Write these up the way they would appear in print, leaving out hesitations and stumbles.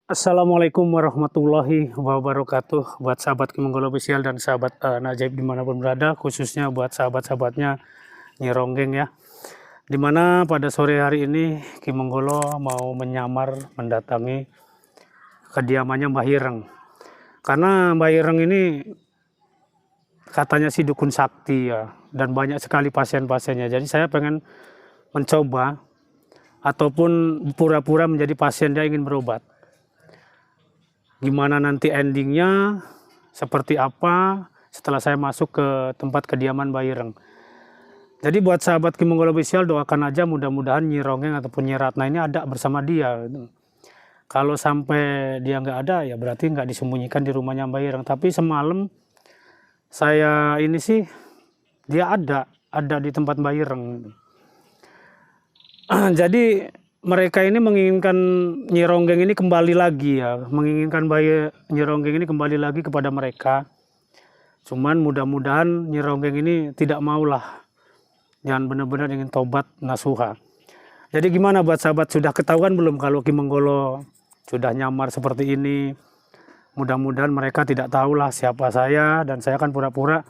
Assalamualaikum warahmatullahi wabarakatuh buat sahabat Ki Monggol Official dan sahabat Najaib dimanapun berada, khususnya buat sahabat-sahabatnya Nyi Ronggeng ya. Dimana pada sore hari ini Ki Monggolo mau menyamar mendatangi kediamannya Mbah Ireng. Karena Mbah Ireng ini katanya sih dukun sakti ya, dan banyak sekali pasien-pasiennya. Jadi saya pengen mencoba ataupun pura-pura menjadi pasien dia ingin berobat. Gimana nanti endingnya, seperti apa setelah saya masuk ke tempat kediaman Mbah Ireng. Jadi buat sahabat Ki Monggol Official, doakan aja mudah-mudahan Nyi Ronggeng ataupun Nyi Ratna ini ada bersama dia. Kalau sampai dia nggak ada, ya berarti nggak disembunyikan di rumahnya Mbah Ireng. Tapi semalam saya ini sih, dia ada di tempat Mbah Ireng. Jadi mereka ini menginginkan Nyi Ronggeng ini kembali lagi ya, menginginkan Nyi Ronggeng ini kembali lagi kepada mereka. Cuman mudah-mudahan Nyi Ronggeng ini tidak maulah, jangan benar-benar ingin tobat nasuha. Jadi gimana buat sahabat, sudah ketahuan belum kalau Ki Monggolo sudah nyamar seperti ini? Mudah-mudahan mereka tidak tahulah siapa saya, dan saya kan pura-pura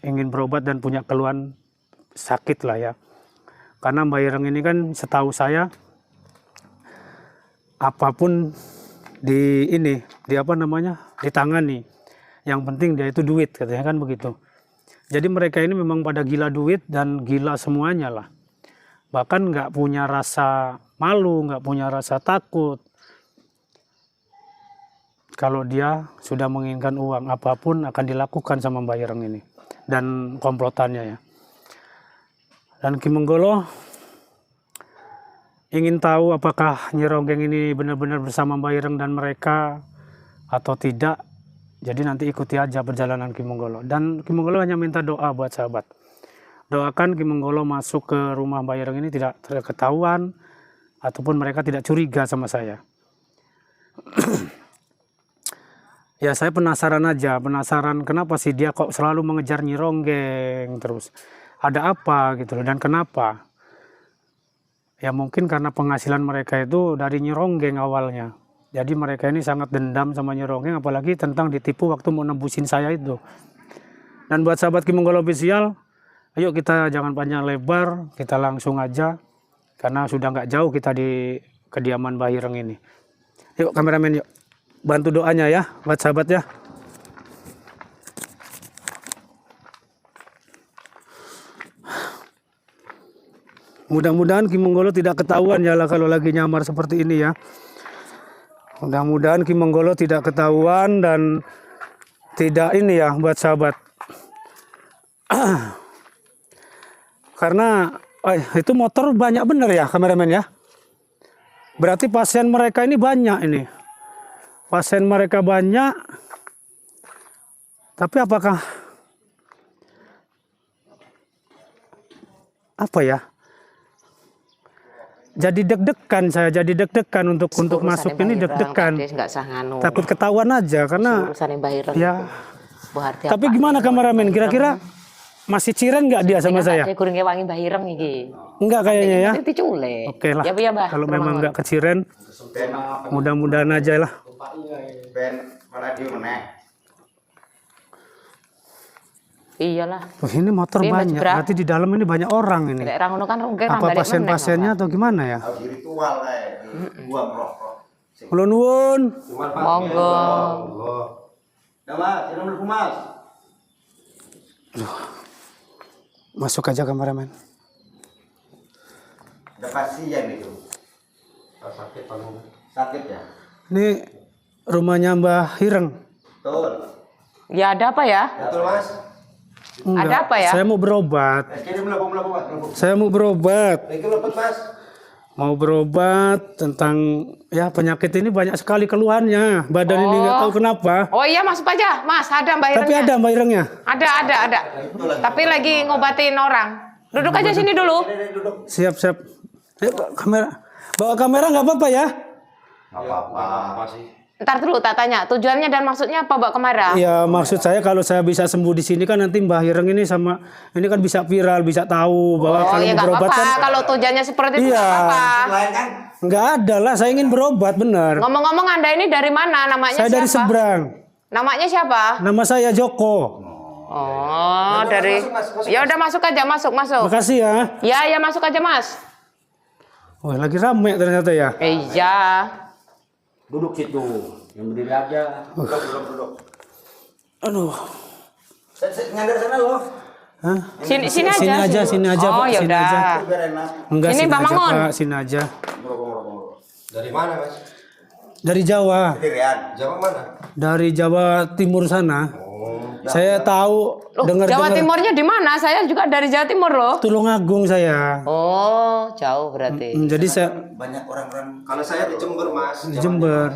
ingin berobat dan punya keluhan sakit lah ya. Karena Mbah Ireng ini kan setahu saya apapun ditangani. Yang penting dia itu duit, katanya kan begitu. Jadi mereka ini memang pada gila duit dan gila semuanya lah. Bahkan nggak punya rasa malu, nggak punya rasa takut. Kalau dia sudah menginginkan uang, apapun akan dilakukan sama Mbah Ireng ini dan komplotannya ya. Dan Ki Monggolo ingin tahu apakah Nyi Ronggeng ini benar-benar bersama Mbah Ireng dan mereka atau tidak. Jadi nanti ikuti aja perjalanan Ki Monggolo. Dan Ki Monggolo hanya minta doa buat sahabat. Doakan Ki Monggolo masuk ke rumah Mbah Ireng ini tidak terketahuan ataupun mereka tidak curiga sama saya. Ya saya penasaran aja, penasaran kenapa sih dia kok selalu mengejar Nyi Ronggeng terus. Ada apa gitu loh, dan kenapa? Ya mungkin karena penghasilan mereka itu dari Nyi Ronggeng awalnya. Jadi mereka ini sangat dendam sama Nyi Ronggeng, apalagi tentang ditipu waktu mau nembusin saya itu. Dan buat sahabat Ki Monggol Official, ayo kita jangan panjang lebar, kita langsung aja. Karena sudah nggak jauh kita di kediaman Mbah Ireng ini. Yuk kameramen, yuk bantu doanya ya buat sahabat ya. Mudah-mudahan Ki Monggolo tidak ketahuan ya lah kalau lagi nyamar seperti ini ya. Mudah-mudahan Ki Monggolo tidak ketahuan dan tidak ini ya buat sahabat. Karena itu motor banyak bener ya kameramen ya. Berarti pasien mereka ini banyak ini. Pasien mereka banyak. Tapi apakah apa ya? Jadi deg-degan saya, jadi deg-degan untuk masuk ini, deg-degan. Takut ketahuan aja karena ya. Tapi gimana kameramen, kira-kira masih ciren nggak dia sama saya? Enggak kayaknya ya. Oke lah, kalau memang nggak keciren, mudah-mudahan aja lah. Iyalah. Oh, ini motor banyak, berarti di dalam ini banyak orang ini. Apa pasien-pasiennya atau gimana ya? Ulun nuwun. Monggo. Masuk aja kameramen. Ada pasien itu. Sakit ya? Ini rumahnya Mbah Ireng. Betul. Ya ada apa ya? Betul Mas. Enggak, ada apa ya? Saya mau berobat. Saya mau berobat. Mas. Mau berobat tentang ya penyakit ini banyak sekali keluhannya. Badan ini nggak tahu kenapa. Oh iya masuk aja, Mas. Ada Mbak Irengnya. Tapi ada Mbah Irengnya. Ada. Tapi lagi ngobatin orang. Duduk aja sini dulu. Siap. Kamera. Bawa kamera nggak apa-apa ya? Nggak apa-apa sih. Ntar dulu tak tanya, tujuannya dan maksudnya apa Mbak Kemara? Ya maksud saya kalau saya bisa sembuh di sini kan nanti Mbah Ireng ini sama ini kan bisa viral, bisa tahu bahwa kalau ya mau berobat kan. Kalau tujuannya seperti itu nggak apa-apa. Lain kan Nggak ada lah, saya ingin berobat bener. Ngomong-ngomong Anda ini dari mana? Namanya Saya siapa? dari seberang. Namanya siapa? Nama saya Joko. Oh, dari. Ya udah masuk aja, masuk. Makasih ya. Ya masuk aja, Mas. Wah, lagi rame ternyata ya. Iya. Duduk situ, yang berdiri aja. Duduk. Aduh. Nyandar sana loh. Hah? Sini aja. Sini aja, Oh, Pak. ya Sini udah. aja. Biar enak. Enggak, Sini, sini Bang aja, Mangun. Pak. Sini aja. Dari mana, Mas? Dari Jawa. Sendirian. Jawa mana? Dari Jawa Timur sana. Saya tahu Loh, dengar Jawa Timurnya di mana? Saya juga dari Jawa Timur loh. Tulungagung saya. Oh, jauh berarti. Jadi saya Banyak orang-orang. Kalau saya di Jember, Mas. di Jember.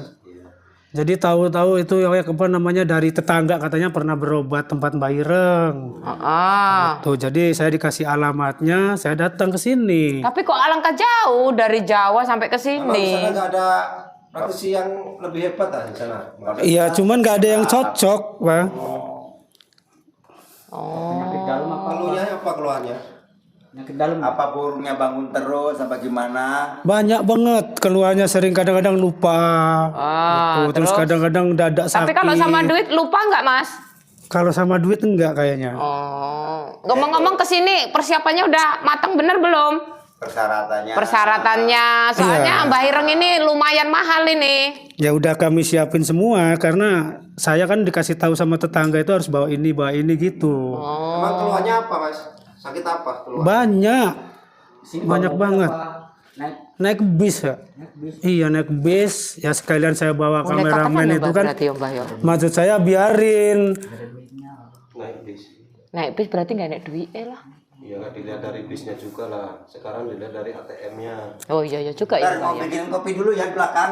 Jadi tahu-tahu itu ya apa namanya dari tetangga katanya pernah berobat tempat Mbak Ireng. Tuh, jadi saya dikasih alamatnya, saya datang ke sini. Tapi kok alangkah jauh dari Jawa sampai ke Di sana sini? nggak ada praktisi yang lebih hebat lah di sana. Iya, cuman nggak ada yang cocok, Bang. Penyakit dalam apa? Keluhnya apa keluhannya? Penyakit dalam. Apa burungnya bangun terus apa gimana? Banyak banget keluarnya, sering kadang-kadang lupa. Tuh, terus kadang-kadang dadak sakit. Tapi kalau sama duit lupa nggak, Mas? Kalau sama duit enggak kayaknya. Oh. Ngomong-ngomong ke sini, persiapannya udah matang bener belum? Persyaratannya. Soalnya Mbak Ireng ini lumayan mahal ini. Ya udah kami siapin semua karena saya kan dikasih tahu sama tetangga itu harus bawa ini gitu. Emang keluhannya apa, Mas? Sakit apa keluhan? Banyak. Sini Banyak bawa banget. apa? Naik bis ya. Iya, naik bis. Ya sekalian saya bawa kameramen itu kan. Berarti, Mbak Yo. Maksud saya biarin. Naik bis. Naik bis berarti nggak naik duit lah. Ya nggak dilihat dari bisnya juga lah. Sekarang dilihat dari ATM-nya. Oh iya juga ya, Ntar Mbak mau Yo. bikin kopi dulu ya di belakang.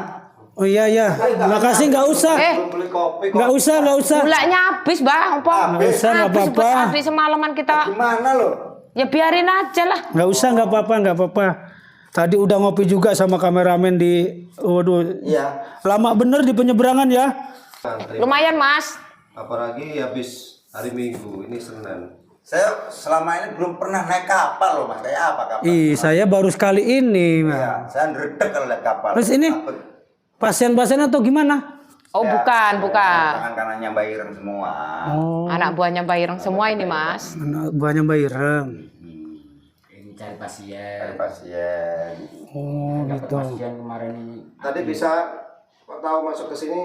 Oh iya ya. Makasih, nggak usah. Belum beli kopi kok. Nggak usah. Gulanya habis, Bang. Nggak usah, nggak Habis apa-apa. buat habis semalaman kita. Gimana lo? Ya biarin aja lah. Nggak usah, nggak apa-apa. Tadi udah ngopi juga sama kameramen di. Waduh. Iya. Lama bener di penyeberangan ya. Lumayan, Mas. Apalagi habis hari Minggu, ini Senin. Saya selama ini belum pernah naik kapal loh, Mas. Kayak apa kapal? Saya baru sekali ini. Iya, saya ndredeg kalau lihat kapal. Terus ini Takut. pasien-pasien atau gimana? Oh, Ya, bukan. Tangan kanannya Mbak Ireng semua. Oh, Anak buahnya Mbak Ireng semua ini, Mas. anak buahnya Mbak Ireng. Ini cari pasien. Dari pasien. Oh, Dapat gitu. pasien kemarin ini. Tadi bisa kok tahu masuk ke sini,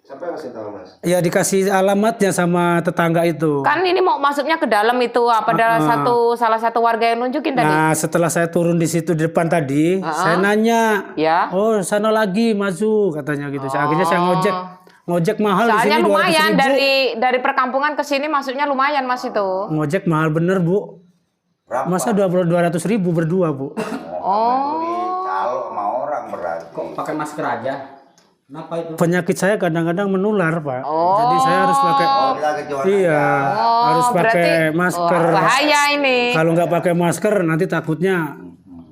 siapa yang ngasih tahu, Mas? Ya dikasih alamatnya sama tetangga itu. Kan ini mau masuknya ke dalam itu apa ada salah satu warga yang nunjukin tadi? Nah, setelah saya turun di situ di depan tadi, saya nanya, Ya. oh sana lagi maju katanya gitu. Akhirnya saya ngojek mahal di Soalnya sini 200.000. lumayan dari perkampungan ke sini masuknya lumayan, Mas itu. Ngojek mahal bener, Bu. Berapa? Masa 200.000 berdua, Bu? Oh. Dicalo sama orang berarti. Kok pakai masker aja? Kenapa itu? Penyakit saya kadang-kadang menular, Pak. Jadi saya harus pakai Kita kejualan. iya, harus pakai berarti- masker. bahaya ini. Kalau nggak pakai masker nanti takutnya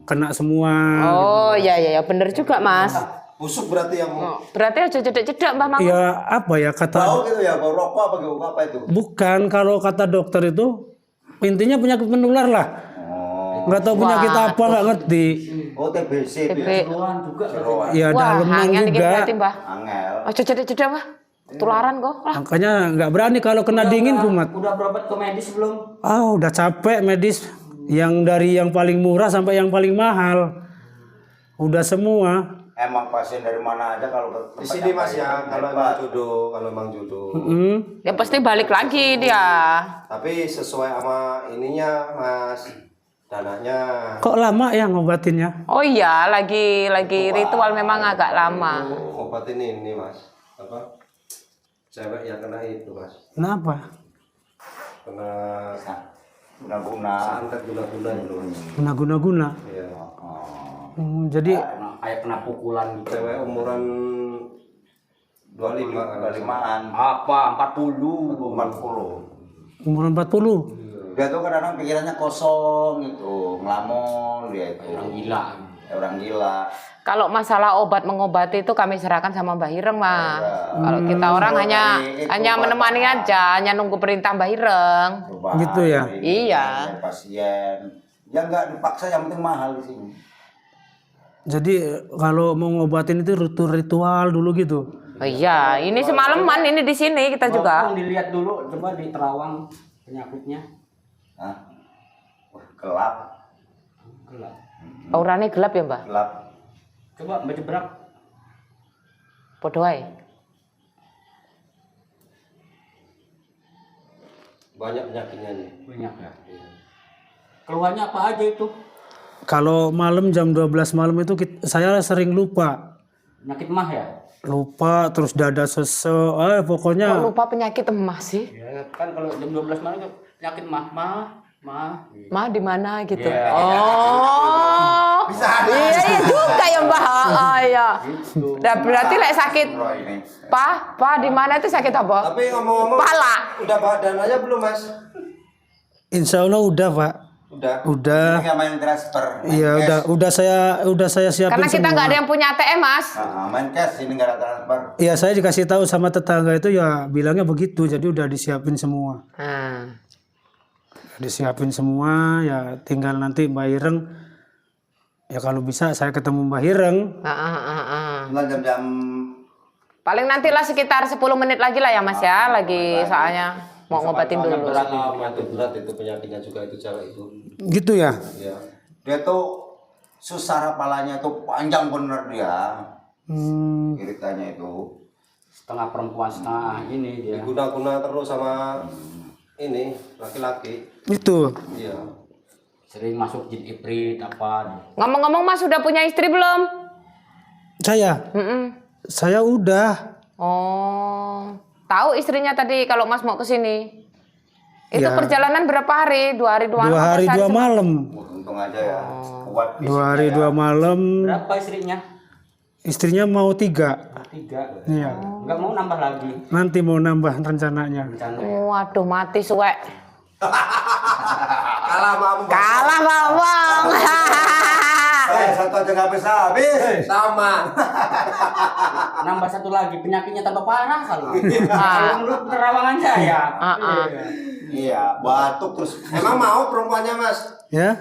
kena semua. Oh, ya bener juga, Mas. Busuk berarti yang Berarti aja cedek-cedek, Mbak Mangun. Ya apa ya kata Bau gitu ya, bau rokok apa bau apa itu? bukan, kalau kata dokter itu intinya penyakit menular lah. Oh. Nggak tahu penyakit apa, nggak ngerti. Oh, TBC itu TB. ya. Keluhan juga. Jeroan. Ya Wah, daleman angel dikit juga. berarti, Mbak. Angel. Oh, cedek-cedek, Mbak. Tularan kok. Lah. Makanya nggak berani kalau kena dingin kumat. Udah berobat ke medis belum? Udah capek medis. Yang dari yang paling murah sampai yang paling mahal. Udah semua. Emang pasien dari mana aja kalau di sini, Mas ya, kalau emang jodoh, Ya pasti balik lagi dia. Tapi sesuai sama ininya, Mas. Dananya. Kok lama ya ngobatinnya? Oh iya, lagi ritual memang agak lama. Obatin ini, Mas. Apa? Cewek yang kena itu, Mas. Kenapa? Kena guna-guna. santet gula-gula itu. Kena guna-guna. Iya. Jadi Kayak kena pukulan gitu. Cewek umuran 25 kan. 25-an. Apa? 40. 40. umur 40. Dia tuh kadang-kadang pikirannya kosong gitu, ngelamun dia itu. Orang gila. Orang gila. Kalau masalah obat mengobati itu kami serahkan sama Mbah Ireng, Mas. Kalau kita orang hanya menemani aja, hanya nunggu perintah Mbah Ireng. Coba Gitu ya? Iya. Pasien. Ya nggak dipaksa, yang penting mahal di sini. Jadi kalau mau ngobatin itu ritual dulu gitu. Oh iya, ini semalaman ini di sini kita juga. Tolong dilihat dulu, coba di terawang penyakitnya. Hah? Wah, gelap. Gelap. Auranya gelap ya, Mbak? Gelap. Coba Mbak jebrak. Podo ae. Banyak penyakitnya nih. Banyak ya. Keluhannya apa aja itu? Kalau malam jam 12 malam itu saya sering lupa. Penyakit mah ya? Lupa terus dada sesek. Kok Pokoknya lupa penyakit emas sih? Ya kan kalau jam 12 malam itu penyakit mah. Ma di mana gitu. Iya. Oh. Bisa ada. Iya juga ya, Mbak. Oh iya. Nah, berarti lek sakit Bro, ini. Pa di mana itu sakit apa? Tapi ngomong-ngomong, Pala. udah badan aja belum mas? insya Allah udah Pak. Udah. Ini nggak main transfer. Main Iya cash. udah saya siapin Karena kita semua. nggak ada yang punya ATM, Mas. Main cash ini nggak ada transfer. Iya saya dikasih tahu sama tetangga itu ya bilangnya begitu. Jadi udah disiapin semua. Nah. Disiapin semua ya tinggal nanti Mbak Ireng. Ya kalau bisa saya ketemu Mbak Ireng. Nah, jam-jam Paling nantilah sekitar 10 menit lagi lah ya, Mas ya. Lagi soalnya mau ngobatin dulu. Berat itu penyakitnya juga itu cewek itu. Gitu ya. Iya. dia tuh susah kepalanya tuh panjang bener dia. Iritannya itu. Setengah perempuan setengah ini dia. Diguna-guna terus sama ini laki-laki. Itu. Iya. Sering masuk jin iprit apa. Ngomong-ngomong, Mas sudah punya istri belum? Saya. Saya udah. Oh. Tahu istrinya tadi kalau Mas mau ke sini. Itu Ya. perjalanan berapa hari? 2 hari 2 malam. 2 hari 2 malam. Untung aja ya. Kuat 2 hari 2 malam. Berapa istrinya? Istrinya mau 3. 3. Iya. Enggak mau nambah lagi. Nanti mau nambah rencananya. Waduh, mati suwek. Kalah sama Kalah, Bang. Satu aja nggak bisa habis. sama. Nambah satu lagi penyakitnya tambah parah kalau. Kalau menurut terawangan saya. Iya, batuk terus. Emang mau perempuannya mas? Ya.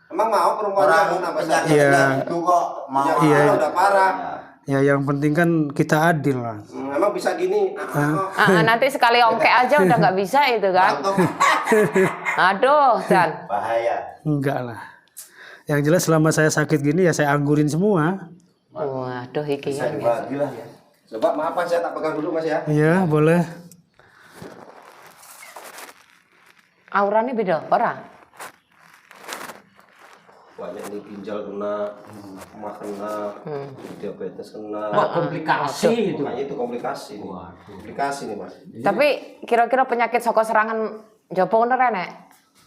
Emang mau perempuannya Orang mau nambah penyakit satu? Iya. itu kok mau. Iya. Udah parah. Ya yang penting kan kita adil lah. Emang bisa gini? Nanti sekali ongkek aja udah nggak bisa itu kan. Batuk. Aduh, Dan. Bahaya. Enggak lah. Yang jelas selama saya sakit gini ya saya anggurin semua. Waduh, iki. Bisa dibagi lah ya. Coba maaf mas ya tak pegang dulu mas ya. Iya boleh. Auranya beda, orang. Banyak nih ginjal kena, mah kena, diabetes kena. Wah, komplikasi itu. Makanya itu komplikasi nih. Komplikasi nih mas. Tapi kira-kira penyakit saka serangan Jopo bener enek?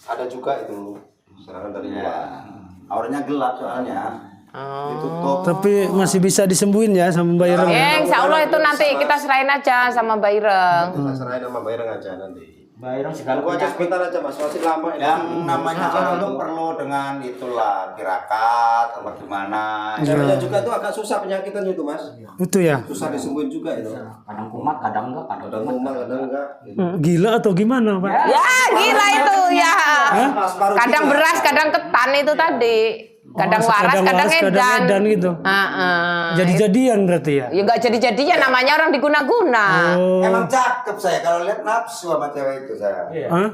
Ada juga itu serangan dari luar. Auranya gelap soalnya. Ditutup. Tapi masih bisa disembuhin ya sama Mbak Ireng. Ya, insya Allah itu nanti kita serahin aja sama Mbak Ireng. Kita serahin sama Mbak Ireng aja nanti. Mbak Ireng segala Tunggu aja sebentar aja mas, masih lama ini. Yang namanya orang itu perlu dengan itulah tirakat atau gimana. Caranya juga tuh agak susah penyakitan itu mas. Itu ya. Susah disembuhin juga itu. kadang kumat, kadang enggak, kadang Kadang kumat, kadang enggak. Gila atau gimana Pak? Ya, gila itu ya. Separuh Kadang gitu, beras, kadang ketan itu tadi. Kadang waras, kadang edan. gitu. Jadi-jadian berarti ya. Ya nggak jadi-jadinya namanya orang diguna-guna. Oh. Emang cakep saya kalau lihat nafsu sama cewek itu saya. Hah?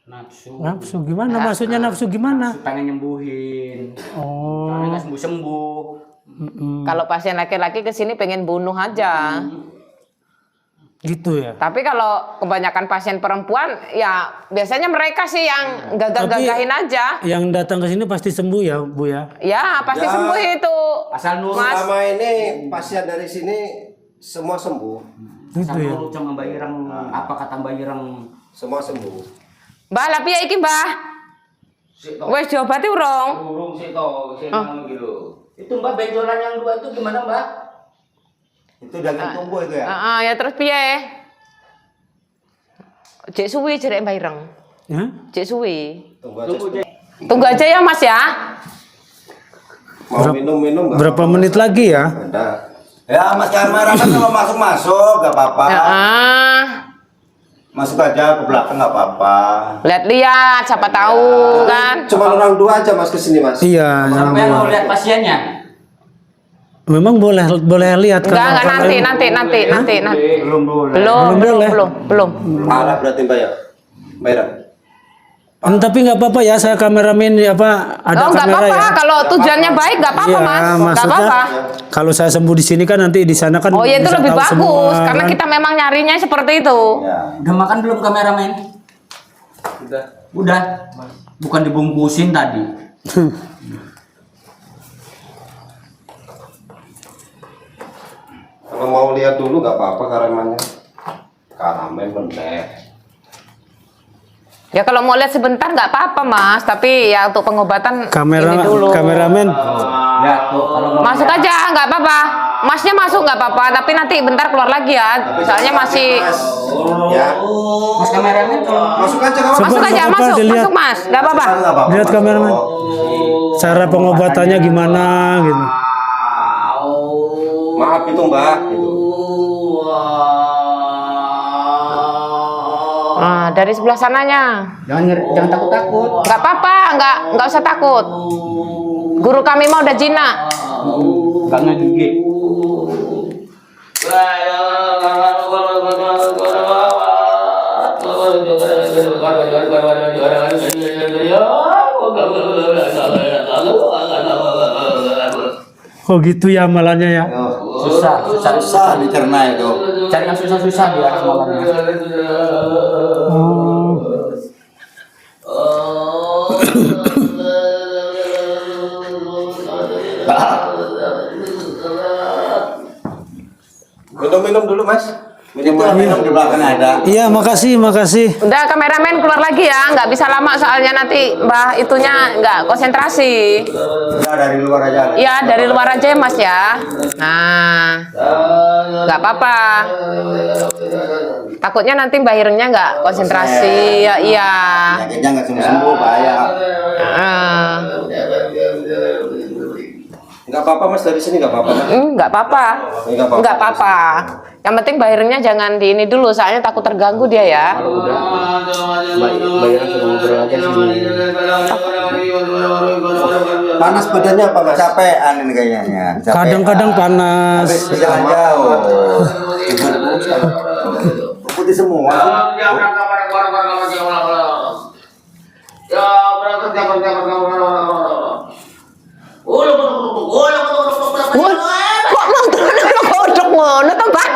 Nafsu. Nafsu gimana? Maksudnya nafsu gimana? Pengen nyembuhin. Oh. Soalnya nggak sembuh-sembuh. Kalau pasien laki-laki kesini pengen bunuh aja. Gitu ya. Tapi kalau kebanyakan pasien perempuan, ya biasanya mereka sih yang gagah-gagahin aja. Yang datang ke sini pasti sembuh ya, Bu ya. Ya, pasti Ya. sembuh itu. Asal nurut. Mas. Selama ini pasien dari sini semua sembuh. Gitu Asal ya. nurut sama Mbak Ireng. Apa kata Mbak Ireng? Semua sembuh. Mbah, lah piye iki, Mbah? Wes diobati urung? Burung sih toh, gitu. Itu Mbak benjolan yang 2 itu gimana Mbak? Itu daging tumbuh itu ya. Ya terus piye? Cek suwi jerek Mbah Ireng. Ya? Cek suwi. Tunggu aja. Tunggu aja ya, Mas ya. Mau minum-minum nggak? Berapa menit lagi ya? Ada. Ya Mas Karmara kan kalau masuk-masuk gak apa-apa. Masuk aja ke belakang nggak apa-apa. Lihat-lihat, siapa tahu kan. Cuma orang dua aja mas kesini mas. Iya, yang Sampai mau dua. lihat pasiennya. Memang boleh lihat Enggak, nanti. Belum boleh. Belum. Parah berarti mbak ya. Bayar. Tapi nggak apa-apa ya, saya kameramen apa ada Oh, nggak kamera apa-apa. ya. Kalau tujuannya baik, nggak apa-apa, Iya, Mas. Nggak maksudnya apa-apa. kalau saya sembuh di sini kan nanti di sana kan Oh, ya itu bisa lebih tahu bagus. semua, Karena kan. kita memang nyarinya seperti itu. Ya. Udah makan belum kameramen? Udah. Bukan dibungkusin tadi. Kalau mau lihat dulu nggak apa-apa karamannya. Karamen bener. Ya kalau mau lihat sebentar nggak apa-apa, Mas. Tapi ya untuk pengobatan ini dulu. Kameramen. Ya tuh kalau mau Masuk aja, nggak apa-apa. Masnya masuk nggak apa-apa. Tapi nanti bentar keluar lagi ya. Soalnya masih. Ya. Mas kameramen kalau Masuk aja kawan. Coba Masuk aja, nggak apa-apa, masuk, dilihat. masuk, Mas. Nggak apa-apa. Nggak apa-apa, Lihat masuk. kameramen. Cara pengobatannya gimana gitu. Maaf itu mbak. Gitu. Nah, dari sebelah sananya. jangan takut-takut. Nggak apa-apa, nggak usah takut. Guru kami mah udah jinak. Nggak ngegigit. Oh gitu ya amalannya ya. Susah dicerna itu. Cari yang susah-susah biar malamnya. Oh. Minum dulu mas. Minum di belakang ada. Iya, makasih. Udah kameramen keluar lagi ya, nggak bisa lama soalnya nanti Mbah itunya nggak konsentrasi. Ya dari luar aja. Iya dari luar aja ya Mas ya. Nah, nggak apa-apa. Takutnya nanti Mbah Irengnya nggak konsentrasi. Ya iya. Penyakitnya nggak sembuh bahaya. Ah, Nggak apa-apa mas dari sini nggak apa-apa mas. nggak apa-apa. Nggak apa-apa. Nggak apa-apa. Yang penting Mbah Irengnya jangan di ini dulu, soalnya takut terganggu dia ya. Bayar suruh ngobrol aja sini. Panas badannya apa mas? Capean ini kayaknya. Capean. Kadang-kadang panas. Habis jalan jauh. Putih semua. Wah, kok mau turun kodok ngono to, Mbak?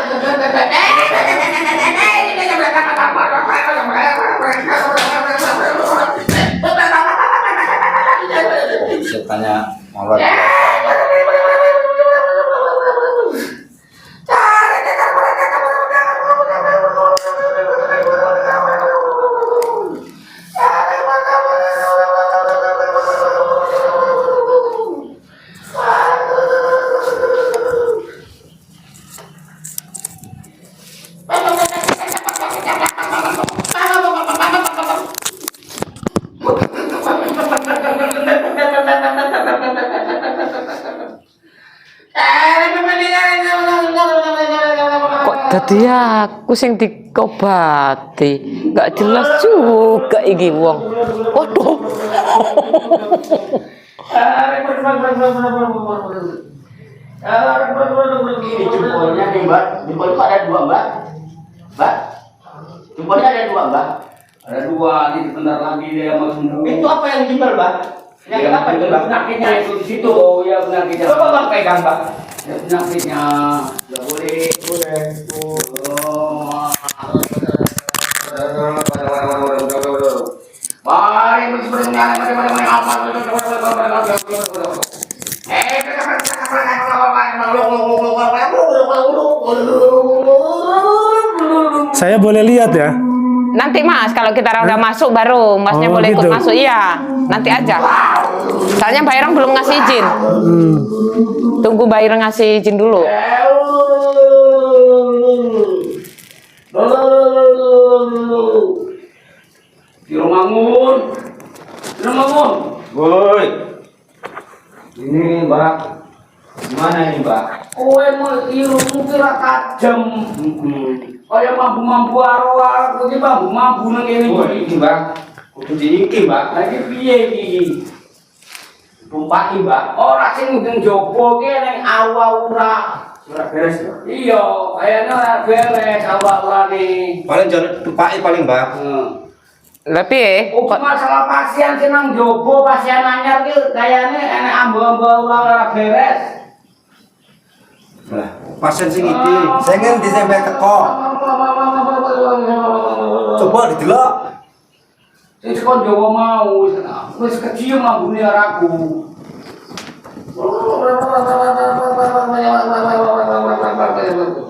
Setannya luar biasa. Kok tadi aku sing dikobati, nggak jelas juga iki wong. Waduh. Ini jempolnya nih mbak. Jempol itu ada dua mbak. Mbak. Jempolnya ada dua mbak. Ada dua, ini sebentar lagi dia mau sembuh. Itu apa yang jempol mbak? Yang apa itu mbak? Penyakitnya itu di situ. Oh iya penyakitnya. Coba bang pegang mbak. Ya, penyakitnya. Nggak boleh. Mari Saya boleh lihat ya. Nanti Mas, kalau kita udah masuk baru Masnya Oh, boleh ikut gitu. masuk. Iya, nanti aja. Soalnya Mbak Ireng belum ngasih izin. Tunggu Mbak Ireng ngasih izin dulu. Di Romangun. Woi. Ini Mbak. Gimana ini Mbak? Oh emang ilmu kira tajam. Kaya mampu-mampu arwah, kuwi mampu-mampu nang kene iki, Mbak. Kudu diiki, Mbak. Lagi piye iki? Tumpaki, Mbak. Ora sing ning jopo ki ning aura-ura. Ora beres. Iya, kayane ora beres aura-urane. Paling jalur tumpaki paling Mbah. Lebih Oh, masalah pasien sing nang jopo, pasien anyar ki kayane enek ambo-ambo ora beres. Lah, pasien sing iki. Sing ngendi sampe teko? Coba didelok. Sing kon Jawa mau wis kecium ambune araku.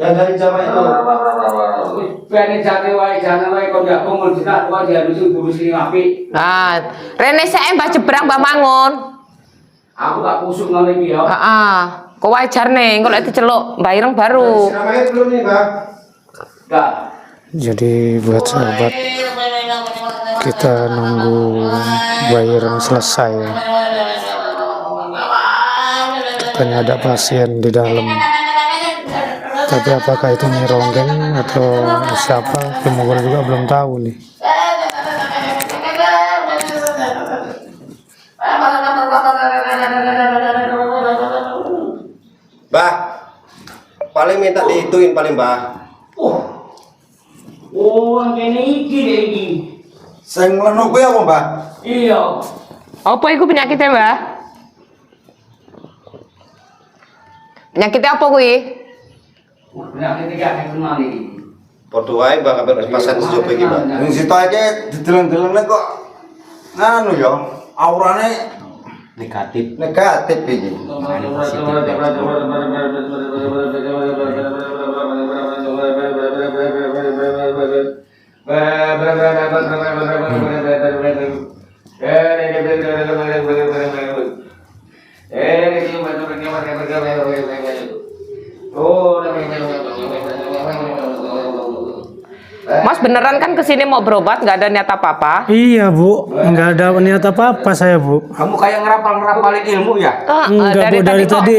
Yang dari Jawa itu. Bene jane wae kon gak kumpul dinak kok harus urus sing apik. nah rene saya Mbah Jebrang Mbah Mangun. Aku tak kusuk ngene iki ya. Heeh. Kok wajar nih kalau diceluk Mbah Ireng baru. Namanya belum nih, Mbak. Enggak. Jadi buat sahabat, kita nunggu Mbah Ireng selesai. Katanya ada pasien di dalam. Tapi apakah itu Nyi Ronggeng atau siapa? Pemohon juga belum tahu nih. Mbah. Paling minta dihituin paling, Mbah. Oh, yang kene iki deh iki. Sing leno kuwi apa, Mbah? Iya. Apa itu penyakitnya Mbah? Penyakitnya apa kuwi? Penyakit iki akeh tenan iki. Padha wae Mbah kabeh pasien sejopo iki, Mbah. Ning situ iki dideleng-delenge kok nganu ya, aurane Negatif. negatif iki. Mas beneran kan kesini mau berobat nggak ada niat apa-apa? Iya Bu, nggak ada niat apa-apa saya Bu. Kamu kayak ngerapal-ngerapalin ilmu ya? Enggak Bu, dari kok. tadi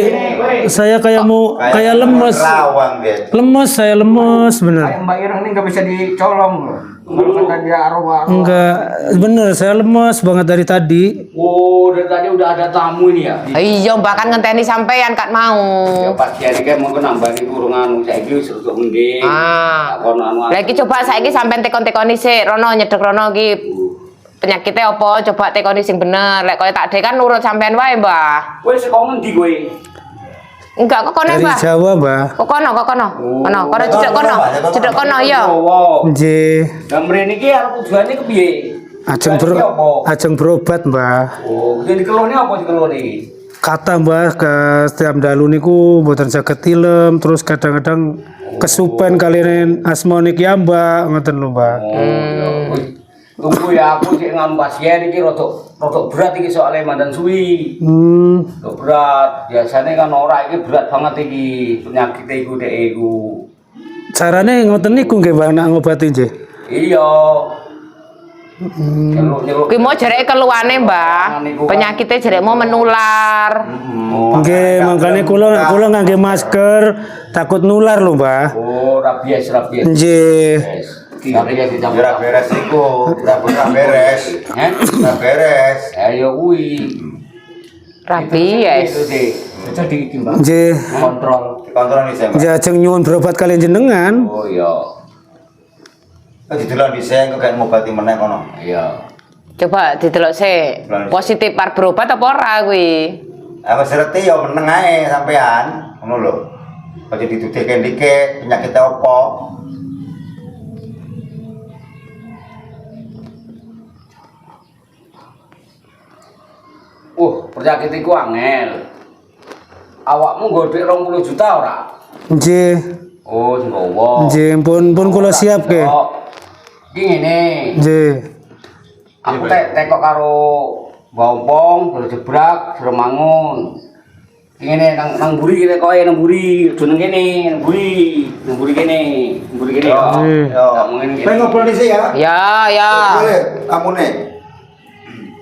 saya kayak mau kayak lemes. Rawang dia. Lemes, saya lemes bener. Kayak Mbak Ireng ini nggak bisa dicolong. Kalau kata dia arwah. Enggak, bener saya lemes banget dari tadi. Oh, dari tadi udah ada tamu ini ya? Iya Mbak kan ngenteni sampean kat mau. Ya Pak Kiai kayak mau nambah nih kurung anu saya iki untuk mending. Kono anu. Lagi coba saiki sampean tekon-tekoni sik rono nyedek rono iki. Penyakitnya apa? Coba tekoni sing bener. Lek koyo tak de kan nurut sampean wae, Mbah. Kowe sik kok ngendi kowe? Enggak kok kono, Dari Mbah. Jawa, Mbah. Kok kono, kok kono. Kono, kono cedek kono. Cedek kono ya. Nggih. Lah mrene iki arep tujuane kepiye? Ajeng berobat, Mbah. Oh, jadi kelone apa dikelone iki? Kata Mbah ke setiap dalu niku mboten saged tilem, terus kadang-kadang kesupen kalian asmonik ya Mbak, ngoten lho Mbak. Tunggu ya aku sik nganu pasien iki rodok berat iki soalnya mandan suwi. Rodok berat. Biasanya kan ora iki berat banget iki penyakit iku dek iku. Carane ngoten niku nggih Mbak nak ngobati nggih. Iya. Nyeluk-nyeluk. Kuwi mau jareke keluane, Mbah. Penyakitnya jareke mau menular. Nggih, makane kula ngangge masker takut nular lho Mbah. Oh, rabies. Nggih. Rabies dicampur. Ora beres iku, ora beres. Ora beres. Ayo kuwi. Rabies. Itu deh. Jadi iki, Mbak. Nggih. Kontrol nih saya, Mbak. Nggih ajeng nyuwun berobat kalian jenengan. Oh iya. Didelok dhisik kok gak ngobati meneh kono. Iya. Coba didelok sik. Positif par berobat apa ora kuwi? Wis reti ya meneng ae sampean, ngono lho. Aja dituduhke ndike penyakit apa. Penyakit iku angel. Awakmu nggodhek 20 juta ora? Nggih. Oh, sing gowo. Nggih, pun kula siap ke. Iki ngene. Nggih. Aku tekok karo Bompong, terus jebrak, terus mangun. Ngene nang mburi kene koe nang mburi, aja nang kene, nang mburi kene. Yo. Tak mungkin Pengen ngobrol dhisik ya. Ya. Boleh, kamune.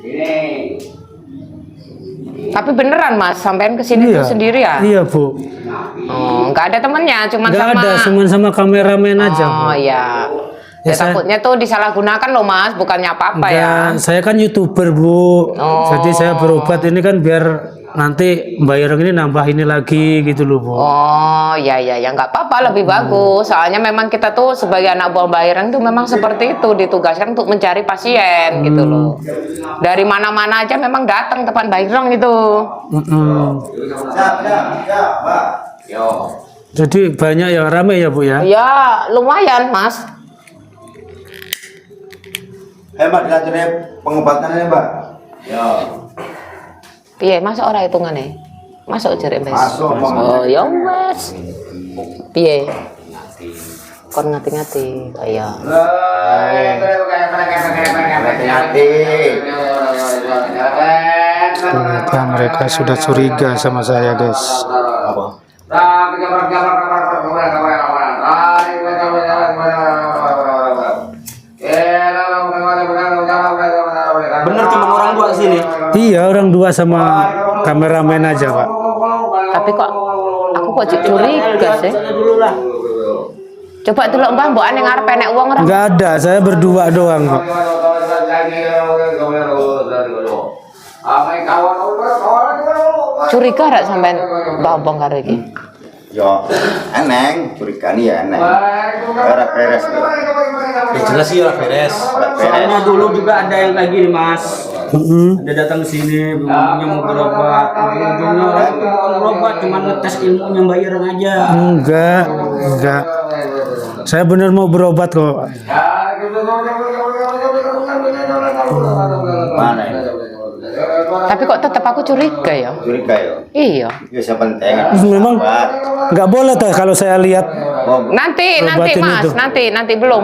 Ini Tapi beneran Mas, sampean kesini tuh sendiri ya? Iya Bu. Oh, nggak ada temennya, cuma Nggak sama. ada, sama kameramen aja Bu. Oh iya. Ya, Ya, takutnya tuh disalahgunakan loh Mas, bukannya apa-apa ya. Saya kan YouTuber Bu. Oh. Jadi saya berobat ini kan biar nanti Mbak Ireng ini nambah ini lagi gitu loh Bu. Oh ya nggak apa-apa, lebih bagus. Soalnya memang kita tuh sebagai anak buah Mbak Ireng tuh memang seperti itu, ditugaskan untuk mencari pasien gitu loh. Dari mana-mana aja memang datang tempat Mbak Ireng itu. Siap, Mbak. Yo. Jadi banyak ya, rame ya Bu ya. Ya lumayan Mas. Mbak, dilanjutnya pengobatannya Mbak. Yo. Iya, masuk ora hitungane. Masuk jere wis. Masuk, Bang. Oh, ya wis. Piye? Kon ngati-ngati kaya. Hati-hati. Ternyata mereka sudah curiga sama saya guys. Apa? Bener cuma orang dua kesini. Iya, orang dua sama kameramen aja Pak. Tapi kok aku kok curiga sih. Coba delok Mbah, mbok ane ngarep enek wong ora? Nggak ada, saya berdua doang Pak. Curiga rak sampean Mbah Ompong karo iki? Yo, eneng, curiga nih ya eneng. Ora beres. Ya jelas sih lah beres. Soalnya dulu juga ada yang kayak gini Mas. Ada datang ke sini, ngomongnya mau berobat. Ujungnya orang itu bukan berobat, cuma ngetes ilmunya Mbak Ireng aja. Enggak. Saya bener mau berobat kok. Mana ya? Tapi kok tetap aku curiga ya? Curiga yo. Iya. Ya sepenting. Memang nggak boleh tuh kalau saya lihat. Nanti Obatin Mas, itu. nanti belum.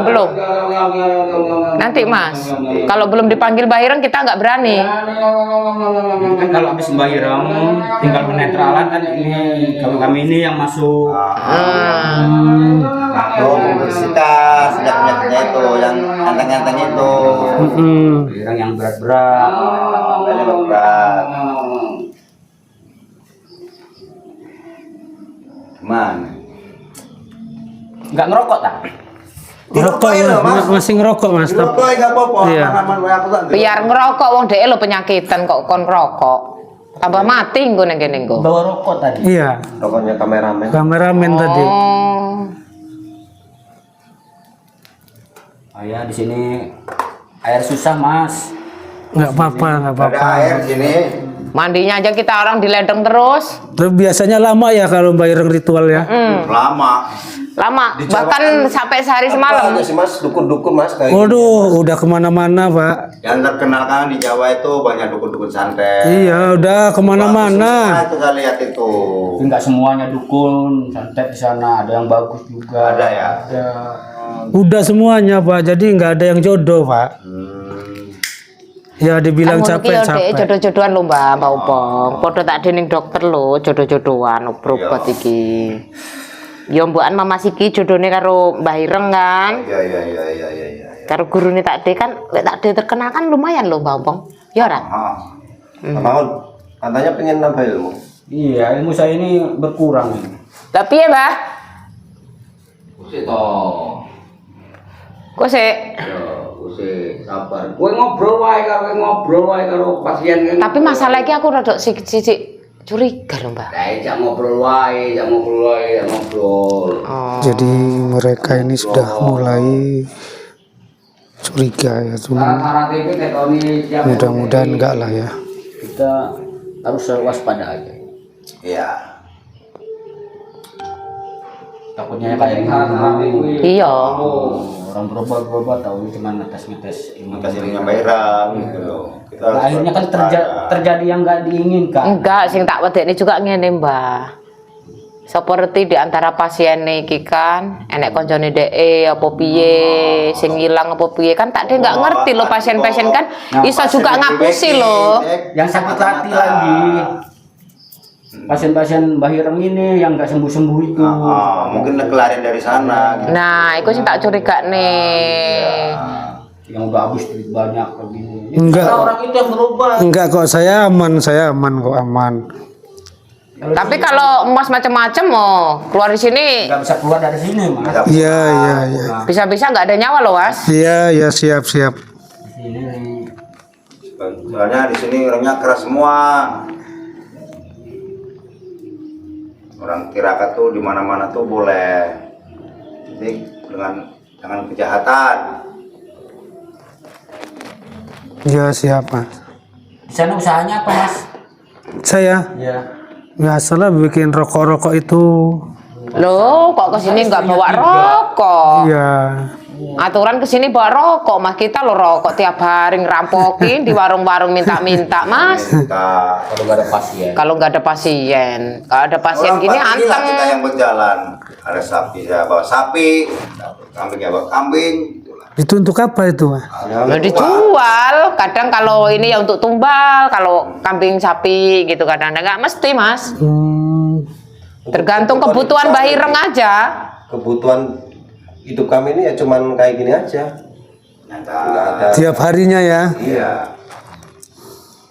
Nanti Mas. Kalau belum dipanggil Mbak Ireng kita nggak berani. Kan kalau habis Mbak Ireng tinggal penetralan kan ini kami ini yang masuk. Oh, universitas, penyakitnya itu, yang enteng-enteng itu. Ireng yang berat-berat. Banyak berat. Gimana? Nggak ngerokok tak? Ngerokok ya, masih ngerokok Mas. Rokok enggak apa-apa. Iya. Aman aku tak. Biar ngerokok wong dhek lho penyakitan kok kon rokok. Tambah mati nggo ning kene nggo. Bawa rokok tadi. Iya, Rokoknya kameramen. kameramen tadi. Oh. Ayah di sini air susah Mas. Nggak apa-apa, nggak Ada apa-apa. air sini. Mandinya aja kita orang diledeng terus. Tapi biasanya lama ya kalau Mbak Ireng ritual ya. Lama. Lama, bahkan sampai sehari semalam. Apa aja sih Mas, dukun-dukun Mas kayak gitu. Waduh, udah kemana-mana Pak. Yang terkenal kan di Jawa itu banyak dukun-dukun santet. Iya, udah Nah, kemana-mana. itu saya lihat itu. Tapi nggak semuanya dukun, santet di sana ada yang bagus juga. Ada ya? Ada. Udah semuanya Pak, jadi nggak ada yang jodoh Pak. Ya dibilang capek-capek. Jodoh-jodohan lho Mbak Opong. Padha tak dening dokter lho, jodoh-jodohan obat iki. Ya mbukan Mama Siki jodone karo Mbah Ireng kan. Iya. Karo gurune tak de kan, lek tak de terkenal kan lumayan lho Mbak Opong. Ya ora? Bangun. Katanya pengen nambah ilmu. Iya, ilmu saya ini berkurang ini. Tapi ya Mbah, Usik toh. kok sih? Usik sabar. Kowe ngobrol wae karo pasien kan. Tapi masalah iki aku rada sik curiga lho Mbak. Lah jak ngobrol wae. Oh. Jadi mereka ini sudah mulai curiga ya, cuman Syarat itu tekoni siap. mudah-mudahan enggak lah ya. Kita harus waspada aja. Iya. Takutnya kayak gini. Iya. Orang berobat tahu cuma ngetes ilmu. Kasih ilmunya Mbak Ireng gitu. Kita harus Akhirnya kan terjadi yang nggak diinginkan. Enggak, sing tak wedekne juga ngene, Mbah. Seperti di antara pasien iki kan, enek koncone dhek apa piye, sing ilang apa piye kan tak enggak ngerti loh pasien-pasien kan iso juga ngapusi loh. Yang sakit hati lagi. Pasien-pasien Mbah Ireng ini yang nggak sembuh-sembuh itu. mungkin kelarian dari sana gitu. Nah, iku sing tak curiga nih. yang udah habis duit banyak begini. Enggak. Orang itu yang berubah. Enggak kok, saya aman kok, aman. Tapi kalau emas macam-macam mau keluar di sini Nggak bisa keluar dari sini mas. Iya, iya, iya. bisa-bisa nggak ada nyawa loh, Was. Iya, iya, siap. Di sini nih. Soalnya di sini orangnya keras semua. Orang tirakat tuh di mana-mana tuh boleh. Jadi dengan kejahatan. Iya, siap, Mas. Di sana usahanya apa mas? Saya Ya. biasalah bikin rokok-rokok itu. Loh, kok kesini nggak bawa rokok? Iya. Aturan kesini bawa rokok, mas. Kita lo rokok tiap hari ngerampokin di warung-warung minta-minta, mas. Kita Kalau nggak ada pasien. Kalau nggak ada pasien, kalau ada pasien orang gini pagi lah kita anteng. yang berjalan. Ada sapi, saya bawa sapi, kambing ya bawa kambing. Itulah. Itu untuk apa itu, Mas? Udah dijual. Kadang kalau ini ya untuk tumbal, kalau kambing sapi gitu kadang nggak mesti, mas. Tergantung kebutuhan Mbah Ireng aja. Kebutuhan hidup kami ini ya cuman kayak gini aja. Nggak ada. Tiap harinya ya. Iya.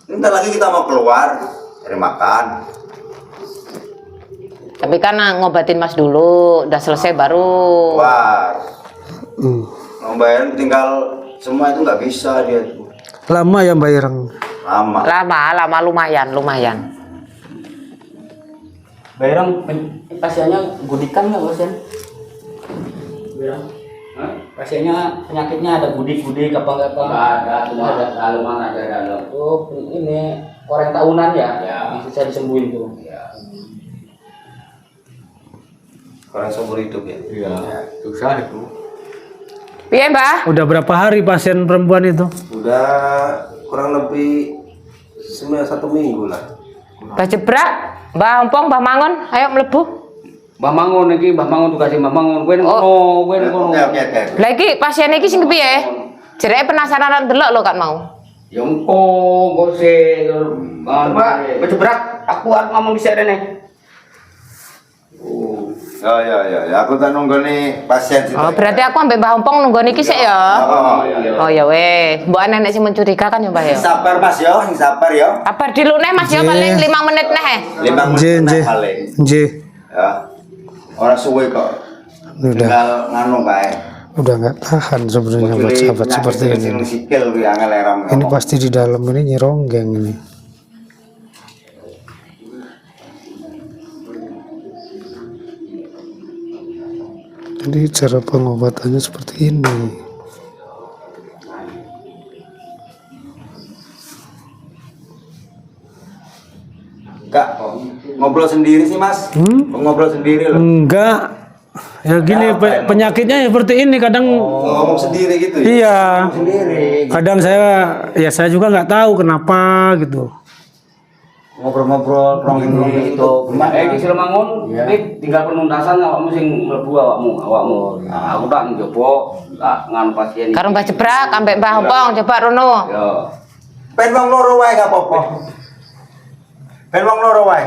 Bentar lagi kita mau keluar cari makan. Tapi kan ngobatin mas dulu, udah selesai baru. Keluar. Hmm. Mau bayarin tinggal semua itu nggak bisa dia tuh. Lama ya Mbak Ireng? Lama. Lama lumayan. Bayang pasiennya gudikan nggak pasien? Bayang. Pasiennya penyakitnya ada gudik-gudik apa nggak apa? Nggak ada, cuma ada dalaman ada dalam. Oh ini orang tahunan ya? Ya. Bisa disembuhin tuh. Ya. Orang seumur hidup ya. Iya. Susah itu. Piye, Mbah? Udah berapa hari pasien perempuan itu? Udah kurang lebih 1 minggu lah. Mbah Jebrak, Mbah Ompong, Mbah Mangun, ayo mlebu. Mbah Mangun iki, Mbah Mangun tuh kasih Mbah Mangun. Kowe nang kono, kowe nang kono. Oke. Lah iki pasien iki sing kepiye? Jereke penasaran ndelok lho kan mau. Ya engko, engko sih. Mbak Jebrak, aku arep ngomong di rene. Ya. Aku tak nunggu nih pasien situ. Oh, berarti aku ambek Mbah Ompong nunggu niki sik ya. Oh ya weh, mbok nenek sing mencurigakan ya, Mbah ya. Sabar Mas yo, sabar yo. Kabar dulu neh Mas ya paling 5 menit neh. 5 Nggih, menit nggih. paling. Nggih. Ya. Orang suwe kok. Udah. Tinggal nganu bae. Udah nggak tahan sebenarnya buat sahabat seperti ini. Sikil kuwi angel eram. Ini pasti di dalam ini nyeronggeng ini. Jadi cara pengobatannya seperti ini. Kak, ngobrol sendiri sih Mas. Ngobrol sendiri loh. Enggak. Ya gini penyakitnya seperti ini kadang. Ngomong sendiri gitu ya. Iya. Sendiri. Kadang saya juga nggak tahu kenapa gitu. Ngobrol-ngobrol, prongin-prongin itu. Iki sira mangun, iki tinggal penuntasan awakmu sing mlebu awakmu. Nah, aku tak njobo tak ngan pasien. Karo Mbah Jebrak ambek Mbah Ompong coba rono. Yo. Pen wong loro wae gak apa-apa. Pen wong loro wae.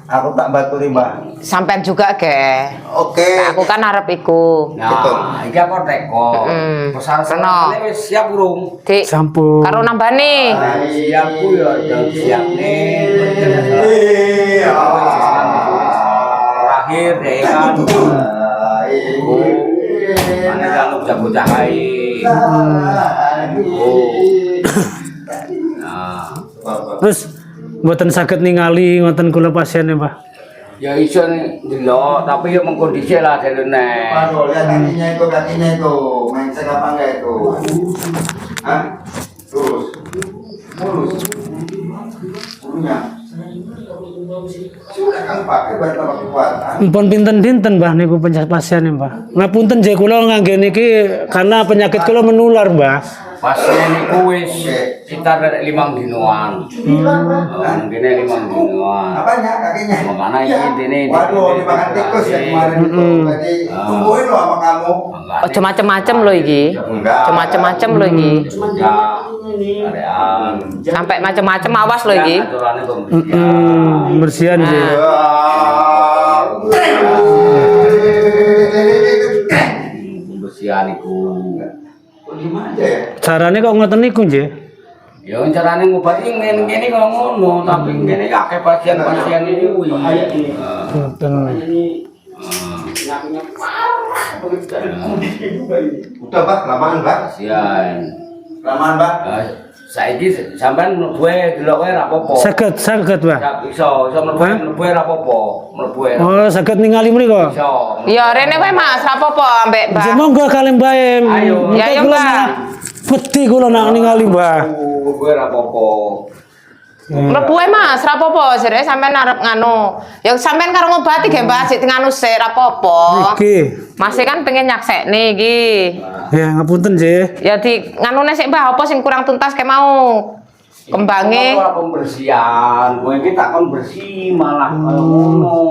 Aku tak bantu nih, Mbak. Sampean juga ge. Oke. Nah, aku kan arep iku. Nah, iki aku teko. Persarane wis siap urung? Dik. Sampun. Karo nambani. Siap ku ya, siap nih. Terakhir deh kan. Mana jangan bocah-bocah ae. Nah, Terus mboten saged ningali ngoten kula pasiennya, Pak. ya iso ndelok, tapi yo mengkondisi lah delene. Waduh, lihat kakinya itu. Main saya apa enggak itu? Hah? Terus. Mulus. Bulunya. Sudah kan pakai buat tambah kekuatan. Mpun pinten-pinten Mbah niku pasiennya, Mbah. Ngapunten je kula ngangge niki karena penyakit kula menular, Mbah. Pasien iku wis sekitar 5 dinoan. Mungkin 5 dinoan. Apanya kakinya? Makanya iki dene. Waduh, dimakan tikus ya kemarin itu. Jadi tungguin loh sama kamu. Ojo macem-macem lho iki. Enggak. Ojo macem-macem lho iki. Ya, arean. Sampai macem-macem awas lho iki. Aturane pembersihan. Bersihan je. Pembersihan iku. Gimana ya? carane kok ngoten niku nggih. Ya carane ngobati ngene kalau ngono, tapi ngene akeh pasien-pasien iki kuwi. Ngoten. Udah Pak, kelamaan Pak. Kasihan. Kelamaan Pak. Saiki sampean mlebu deloke ora apa-apa. Saged Pak. Iso mlebu ora apa-apa. Mlebu. Oh, saged ningali mriko. Iso. Ya rene wae Mas, ra apa-apa ambek Mbah. Nggih monggo kalih Mbah. Ayo. Ya, ayo, Mbah. Peti kula nak ningali Mbah. Mlebu ora apa-apa. Mlebu ae Mas, ra apa-apa, jere sampean arep nganu. Ya sampean karo ngobati ge Mbah, sik nganu sik ra apa-apa. Nggih. Mas kan pengen nyaksekne iki. Ya ngapunten nggih. Ya di nganune sik Mbah, apa sing kurang tuntas kayak mau? Kembange. Ora pembersihan, kowe iki takon bersih malah kaya ngono.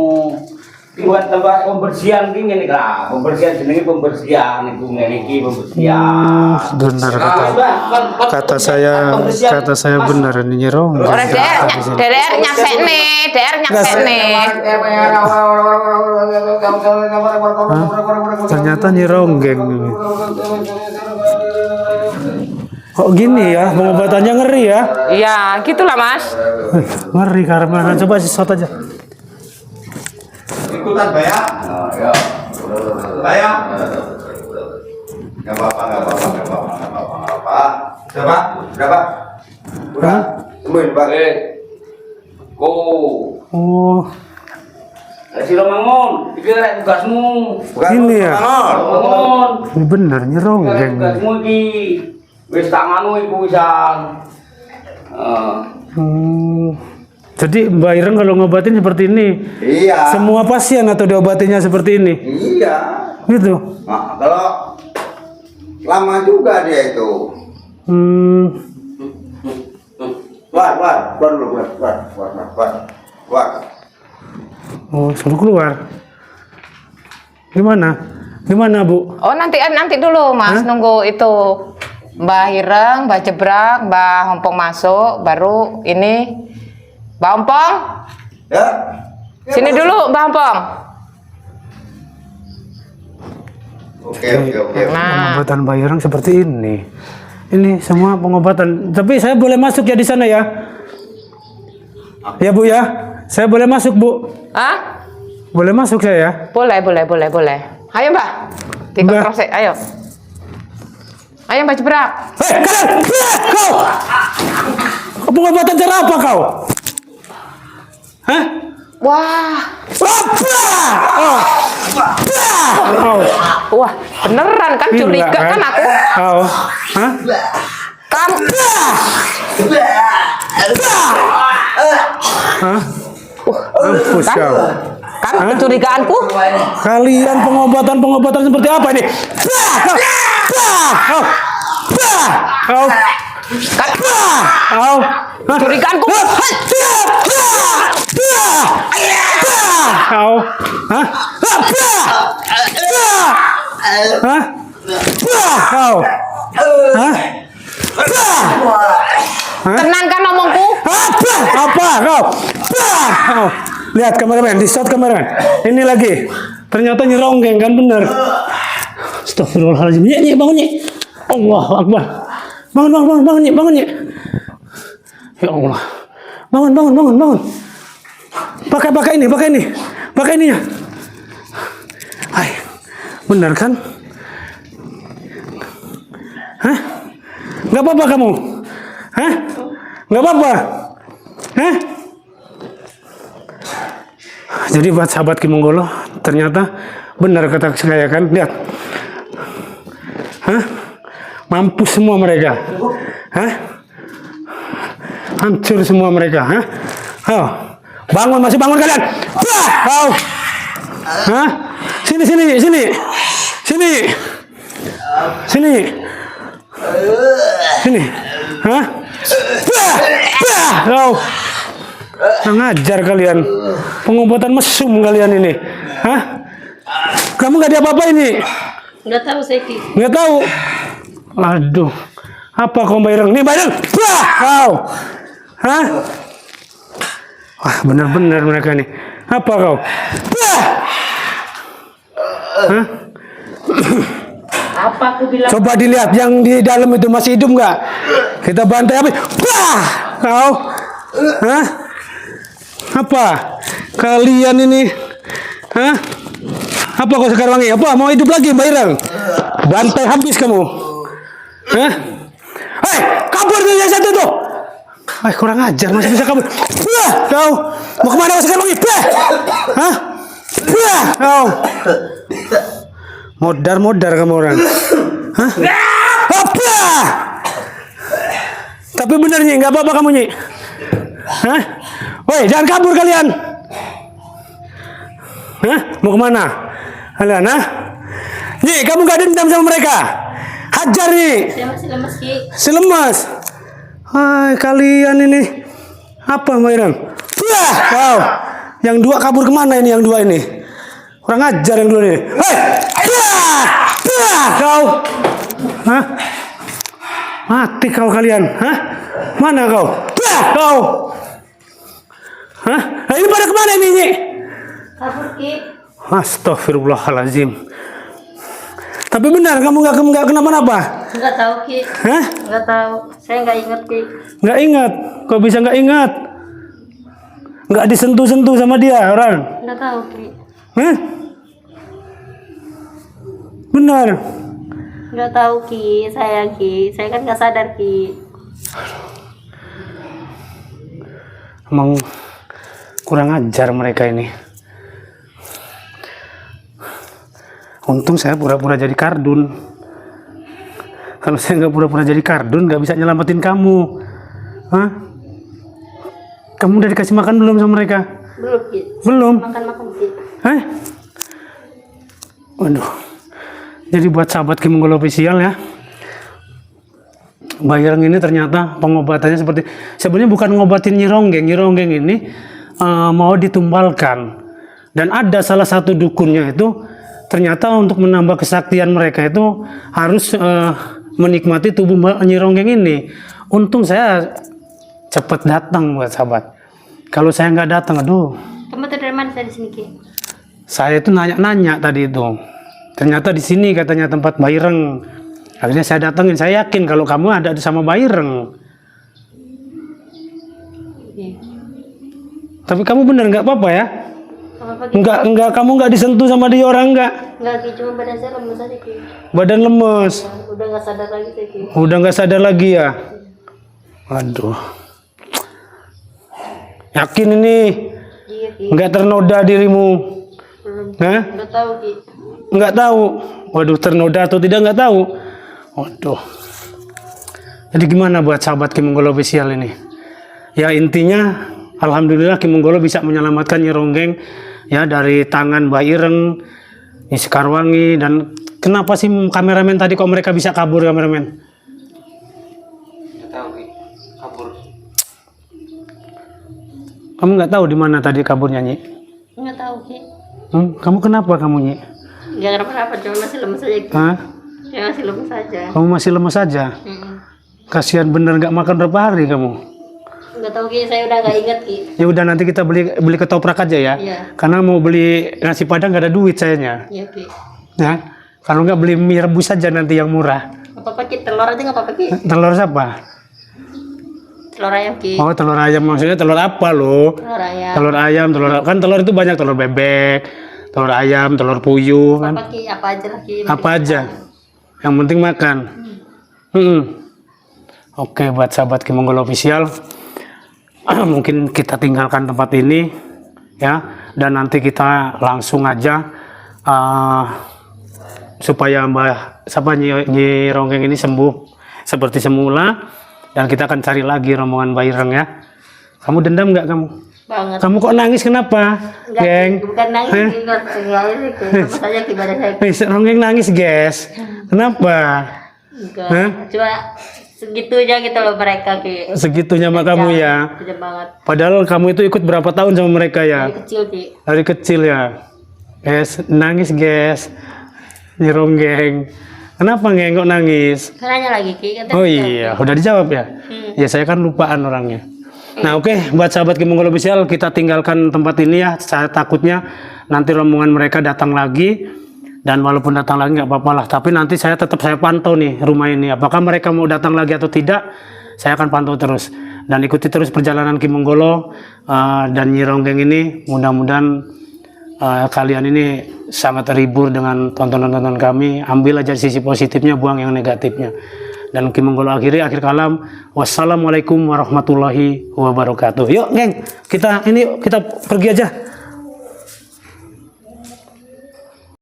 Buat tempat pembersihan iki ngene lah, pembersihan jenenge pembersihan iku ngene iki pembersihan. Benar kata saya benar ini nyerong. Ora der nyasekne, Ternyata nyeronggeng. Kok gini ya, pengobatannya ngeri ya? Iya, gitulah Mas. Ngeri karena coba sisot aja. Ikutan Pak ya. Ya. Pak ya. Enggak apa-apa, enggak apa-apa, enggak apa-apa, enggak apa-apa, enggak apa-apa. Udah Pak, udah Pak. Udah. Sembuhin Pak. Ko. Oh, Sira mangun, iki rek tugasmu. Ini ya? Mangun. ini benar nyeronggeng. Tugasmu iki wis tak nganu iku wisan. Jadi Mbak Ireng kalau ngobatin seperti ini, Iya. semua pasien atau diobatinya seperti ini, Iya. gitu. Nah, kalau lama juga dia itu. Keluar dulu, keluar. Oh, suruh keluar. Gimana Bu? Oh nanti dulu Mas, nunggu itu Mbah Ireng, Mbah Jebrak, Mbah Ompong masuk, baru ini Mbah Ompong. Ya. Sini dulu Mbah Ompong. Oke. Nah, Pengobatan Mbak Ireng seperti ini. Ini semua pengobatan. Tapi saya boleh masuk ya di sana ya? Ya Bu ya? Saya boleh masuk Bu? ah? Boleh masuk saya ya? Boleh. Ayo Mbah, dikontrol sih, ayo. Ayo Mbah Jebrak. Hei, kalian! Kau! Pengobatan cara apa kau? Hah? Wah, wah, beneran kan curiga kan aku? Kau? Hah? Kamu Hah? Mampus kau. kan kecurigaanku? Kalian pengobatan seperti apa ini? Kau? Kau? Curigaanku? Kau? Hah? Hah? Kau? Hah? Tenan kan ngomongku? Apa kau? Kau? Lihat kameramen, di shot kameramen. Ini lagi. Ternyata nyeronggeng kan bener. Astagfirullahaladzim. Nyek, bangun nyek. Allahu Akbar. Bangun nyek. Ya Allah. Bangun. Pakai ini ya. Hai. Bener kan? Hah? Gak apa-apa kamu? Hah? Gak apa-apa? Hah? Jadi buat sahabat Ki Monggolo, ternyata benar kata saya kan, lihat. Hah? Mampus semua mereka. Hah? Hancur semua mereka. Hah? Oh. Bangun, masih bangun kalian. Kau. Hah? Sini. Hah? Kau. Ngajar kalian. Pengobatan mesum kalian ini. Hah? Kamu gak diapa-apa ini? Nggak tahu Seki. Nggak tahu. Aduh. Apa kau Mbak Ireng? Nih Mbak Ireng. Kau. Hah? Wah, benar-benar mereka nih. Apa kau? Hah? Apa aku bilang? Coba dilihat yang di dalam itu masih hidup nggak? Kita bantai habis. Bah! Kau? Hah? Apa? Kalian ini? Hah? Apa kau sekarang ini? Apa? Mau hidup lagi, Mbak Ireng? Bantai habis kamu. Hah? Hei, kabur tuh yang satu tuh. Kurang ajar, masih bisa kabur. Bah! Kau? Mau kemana kau sekarang ini? Bah! Hah? Bah! Kau? Modar kamu orang. Hah? Apa? Tapi bener Nyi, nggak apa-apa kamu Nyi. Hah? Woi, jangan kabur kalian. Hah? Mau kemana? Kalian, hah? Nyi, kamu nggak dendam sama mereka? Hajar Nyi. Saya masih lemes, Ki. Si lemas. Hai, kalian ini. Apa Mbak Ireng? Wah, wow. Yang dua kabur kemana ini yang dua ini? Kurang ajar yang dua ini. Hei! Kau, hah? Mati kau kalian, hah? Mana kau? Kau, hah? Ini pada kemana ini? Kabur, Ki. Astagfirullahalazim. Tapi benar kamu nggak kenapa-napa? Nggak tahu, Ki. Hah? Nggak tahu. Saya nggak ingat, Ki. Nggak ingat? Kok bisa nggak ingat? Nggak disentuh-sentuh sama dia orang? Nggak tahu, Ki. Hah? Benar. Nggak tahu, Ki. Saya kan nggak sadar, Ki. Emang kurang ajar mereka ini. Untung saya pura-pura jadi kardun. Kalau saya nggak pura-pura jadi kardun, nggak bisa nyelamatin kamu. Hah? Kamu udah dikasih makan belum sama mereka? Belum, Ki. Belum? Makan, Ki. Hah? Waduh. Jadi buat sahabat Ki Monggol Official ya, Mbak Ireng ini ternyata pengobatannya seperti, sebenarnya bukan ngobatin Nyi Ronggeng ini mau ditumbalkan. Dan ada salah satu dukunnya itu ternyata untuk menambah kesaktian mereka itu harus menikmati tubuh Nyi Ronggeng ini. Untung saya cepat datang buat sahabat. Kalau saya nggak datang, aduh. Kamu tuh dari mana saya di sini, Ki? Saya itu nanya tadi itu. Ternyata di sini katanya tempat Mbak Ireng. Akhirnya saya datengin. Saya yakin kalau kamu ada sama Mbak Ireng. Iya. Tapi kamu bener nggak apa-apa ya? Apa-apa, Ki? Enggak, kamu nggak disentuh sama dia orang nggak? Nggak, Ki. Cuma badan saya lemes aja, Ki. Badan lemes. Udah nggak sadar lagi saya, Ki. Udah nggak sadar lagi ya? Waduh. Yakin ini Iya, Ki. nggak ternoda dirimu? Belum. Hah? Nggak tahu, Ki. Nggak tahu. Waduh, ternoda atau tidak nggak tahu. Waduh. Jadi gimana buat sahabat Ki Monggol Official ini? Ya intinya, alhamdulillah Ki Monggol bisa menyelamatkan Nyi Ronggeng ya dari tangan Mbak Ireng, Nyi Sekarwangi. Dan kenapa sih kameramen tadi kok mereka bisa kabur, kameramen? Nggak tahu, Ki. Kabur. Kamu nggak tahu di mana tadi kaburnya Nyi? Nggak tahu, Ki. Kamu kenapa kamu Nyi? Nggak kenapa-napa, cuma masih lemes aja, Ki. Hah? Saya masih lemes aja. Kamu masih lemes saja? Kasihan bener nggak makan berapa hari kamu? Nggak tahu, Ki. Saya udah nggak ingat, Ki. Ya udah nanti kita beli ketoprak aja ya. Iya. Karena mau beli nasi padang nggak ada duit sayanya. Iya, Ki. Ya. Kalau nggak beli mie rebus saja nanti yang murah. Apa-apa, Ki. Telur aja nggak apa-apa, Ki. Telur siapa? Telur ayam, Ki. Oh telur ayam, maksudnya telur apa lo? Telur ayam. Telur kan telur itu banyak, telur bebek, telur ayam, telur puyuh kan. Apa, Ki? Apa aja lah, Ki. Apa aja. Yang penting makan. Oke, buat sahabat Ki Monggol Official, mungkin kita tinggalkan tempat ini ya, dan nanti kita langsung aja supaya Nyi Ronggeng ini sembuh seperti semula, dan kita akan cari lagi rombongan Mbak Ireng ya. Kamu dendam nggak kamu? Banget. Kamu kok nangis kenapa, Enggak, geng? bukan nangis, Hah? Ki. Enggak, ini, Ki. Lemes aja, Ki, badan saya. Ronggeng nangis, guys. Kenapa? Enggak. Hah? Cuma segitunya gitu loh mereka, Ki. Segitunya sama kamu ya. Kejam banget. Padahal kamu itu ikut berapa tahun sama mereka ya? Dari kecil, Ki. Dari kecil ya. Guys, nangis guys. Nyi Ronggeng. Kenapa nggak nangis? Nanya lagi, Ki. Kata Oh dijawab, iya, Ki. udah dijawab ya? Ya saya kan lupaan orangnya. Nah oke, buat sahabat Ki Monggol Official, kita tinggalkan tempat ini ya. Saya takutnya nanti rombongan mereka datang lagi Dan walaupun datang lagi nggak apa-apa lah, tapi nanti saya tetap saya pantau nih rumah ini, apakah mereka mau datang lagi atau tidak, saya akan pantau terus dan ikuti terus perjalanan Ki Menggolo dan Nyi Ronggeng ini. Mudah-mudahan kalian ini sangat terhibur dengan tontonan-tontonan kami. Ambil aja sisi positifnya, buang yang negatifnya. Dan Ki Menggolo akhir kalam, wassalamualaikum warahmatullahi wabarakatuh. Yuk geng, kita pergi aja.